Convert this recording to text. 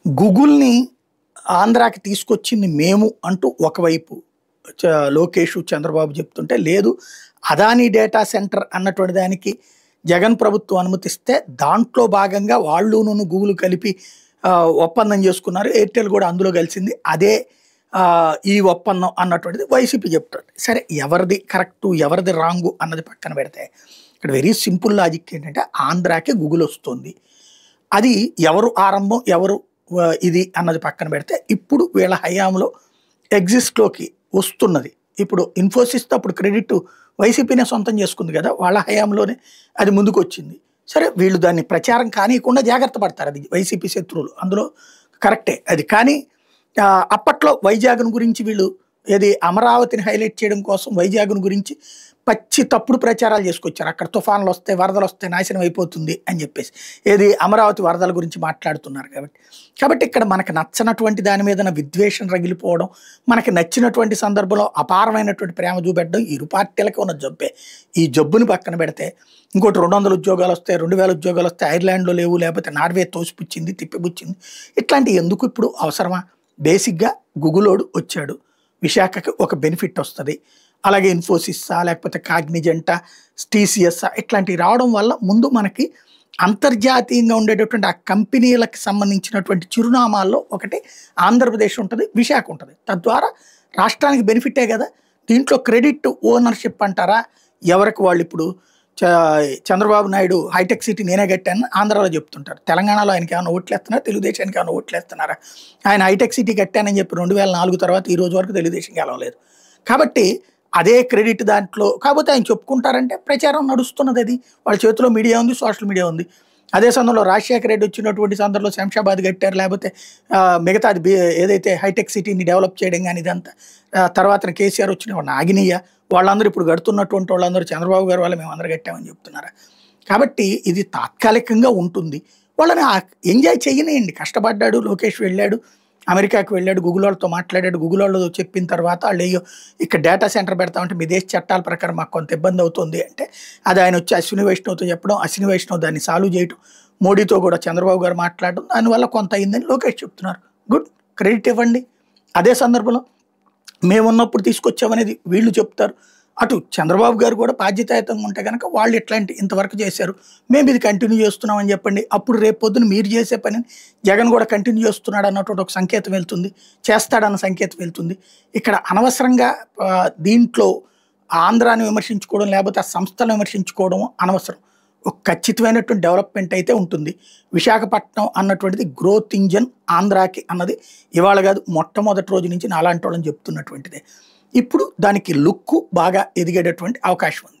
గూగుల్‌ని ఆంధ్రాకి తీసుకొచ్చింది మేము అంటూ ఒకవైపు లోకేష్, చంద్రబాబు చెప్తుంటే, లేదు అదానీ డేటా సెంటర్ అన్నటువంటి దానికి జగన్ ప్రభుత్వం అనుమతిస్తే దాంట్లో భాగంగా వాళ్ళును గూగుల్ కలిపి ఒప్పందం చేసుకున్నారు. ఎయిర్‌టెల్ కూడా అందులో కలిసింది. అదే ఈ ఒప్పందం అన్నటువంటిది వైసీపీ చెప్తుంది. సరే, ఎవరిది కరెక్టు, ఎవరిది రాంగు అన్నది పక్కన పెడితే, ఇక్కడ వెరీ సింపుల్ లాజిక్ ఏంటంటే ఆంధ్రాకి గూగుల్ వస్తుంది. అది ఎవరు ఆరంభం, ఎవరు ఇది అన్నది పక్కన పెడితే, ఇప్పుడు వీళ్ళ హయాంలో ఎగ్జిస్ట్‌లోకి వస్తున్నది. ఇప్పుడు ఇన్ఫోసిస్‌తో అప్పుడు క్రెడిట్ వైసీపీనే సొంతం చేసుకుంది కదా! వాళ్ళ హయాంలోనే అది ముందుకొచ్చింది. సరే, వీళ్ళు దాన్ని ప్రచారం కానీయకుండా జాగ్రత్త పడతారు. అది వైసీపీ శత్రువులు, అందులో కరెక్టే అది. కానీ అప్పట్లో వైజాగ్‌ను గురించి వీళ్ళు ఏది అమరావతిని హైలైట్ చేయడం కోసం వైజాగ్‌ను గురించి పచ్చి తప్పుడు ప్రచారాలు చేసుకొచ్చారు. అక్కడ తుఫాన్లు వస్తాయి, వరదలు వస్తాయి, నాశనం అయిపోతుంది అని చెప్పేసి. ఏది అమరావతి వరదల గురించి మాట్లాడుతున్నారు కాబట్టి ఇక్కడ మనకు నచ్చనటువంటి దాని మీద విద్వేషం రగిలిపోవడం, మనకి నచ్చినటువంటి సందర్భంలో అపారమైనటువంటి ప్రేమ చూపెట్టడం ఇరు పార్టీలకి ఉన్న జబ్బే. ఈ జబ్బుని పక్కన పెడితే ఇంకోటి 200 ఉద్యోగాలు వస్తాయి, 2000 ఉద్యోగాలు వస్తాయి, ఐర్లాండ్లో లేవు, లేకపోతే నార్వే తోసిపుచ్చింది, తిప్పిపుచ్చింది, ఇట్లాంటివి ఎందుకు ఇప్పుడు అవసరమా? బేసిక్గా గూగులోడు వచ్చాడు, విశాఖకి ఒక బెనిఫిట్ వస్తుంది. అలాగే ఇన్ఫోసిస్సా, లేకపోతే కాగ్నిజెంటా, టీసీఎస్సా ఇట్లాంటివి రావడం వల్ల ముందు మనకి అంతర్జాతీయంగా ఉండేటటువంటి ఆ కంపెనీలకు సంబంధించినటువంటి చిరునామాల్లో ఒకటి ఆంధ్రప్రదేశ్ ఉంటుంది, విశాఖ ఉంటుంది. తద్వారా రాష్ట్రానికి బెనిఫిటే కదా. దీంట్లో క్రెడిట్ ఓనర్షిప్ అంటారా, ఎవరికి వాళ్ళు ఇప్పుడు చంద్రబాబు నాయుడు హైటెక్ సిటీ నేనే కట్టాను ఆంధ్రాలో చెప్తుంటారు. తెలంగాణలో ఆయనకి ఏమైనా ఓట్లు వేస్తున్నారా, తెలుగుదేశానికి ఏమైనా ఓట్లు వేస్తున్నారా? ఆయన హైటెక్ సిటీ కట్టానని చెప్పి 2004 తర్వాత ఈ రోజు వరకు తెలుగుదేశం గెలవలేదు. కాబట్టి అదే క్రెడిట్ దాంట్లో. కాకపోతే ఆయన చెప్పుకుంటారంటే ప్రచారం నడుస్తున్నది. అది వాళ్ళ చేతిలో మీడియా ఉంది, సోషల్ మీడియా ఉంది. అదే సమయంలో రాజశేఖర రెడ్డి వచ్చినటువంటి సందర్భంలో శంషాబాద్ కట్టారు, లేకపోతే మిగతాది ఏదైతే హైటెక్ సిటీని డెవలప్ చేయడం కానీ ఇదంతా. తర్వాత కేసీఆర్ వచ్చిన నాగినీయ వాళ్ళందరూ ఇప్పుడు కడుతున్నటువంటి వాళ్ళందరూ చంద్రబాబు గారు వాళ్ళు మేమందరూ కట్టామని చెప్తున్నారు. కాబట్టి ఇది తాత్కాలికంగా ఉంటుంది. వాళ్ళని ఎంజాయ్ చేయనియండి. కష్టపడ్డాడు లోకేష్, వెళ్ళాడు అమెరికాకి, వెళ్ళాడు గూగుల్ వాళ్ళతో మాట్లాడాడు. గూగుల్ వాళ్ళు చెప్పిన తర్వాత వాళ్ళు అయ్యో ఇక్కడ డేటా సెంటర్ పెడతామంటే మీ దేశ చట్టాల ప్రకారం మాకు కొంత ఇబ్బంది అవుతుంది అంటే, అది ఆయన వచ్చి అశ్విని వైష్ణవ్తో చెప్పడం, అశ్విని వైష్ణవ్ దాన్ని సాల్వ్ చేయటం, మోడీతో కూడా చంద్రబాబు గారు మాట్లాడడం, దానివల్ల కొంత అయిందని లోకేష్ చెప్తున్నారు. గుడ్, క్రెడిట్ ఇవ్వండి. అదే సందర్భంలో మేమున్నప్పుడు తీసుకొచ్చామనేది వీళ్ళు చెప్తారు. అటు చంద్రబాబు గారు కూడా బాధ్యతాయుతంగా ఉంటే కనుక వాళ్ళు ఇట్లాంటి ఇంతవరకు చేశారు, మేము ఇది కంటిన్యూ చేస్తున్నామని చెప్పండి. అప్పుడు రేపు పొద్దున మీరు చేసే పనిని జగన్ కూడా కంటిన్యూ చేస్తున్నాడు అన్నటువంటి ఒక సంకేతం వెళ్తుంది, చేస్తాడన్న సంకేతం వెళ్తుంది. ఇక్కడ అనవసరంగా దీంట్లో ఆంధ్రాని విమర్శించుకోవడం, లేకపోతే ఆ సంస్థలను విమర్శించుకోవడం అనవసరం. ఒక ఖచ్చితమైనటువంటి డెవలప్మెంట్ అయితే ఉంటుంది. విశాఖపట్నం అన్నటువంటిది గ్రోత్ ఇంజన్ ఆంధ్రాకి అన్నది ఇవాళ కాదు, మొట్టమొదటి రోజు నుంచి నాలాంటి వాళ్ళని చెప్తున్నటువంటిదే. ఇప్పుడు దానికి లుక్కు బాగా ఎదిగేటటువంటి అవకాశం ఉంది.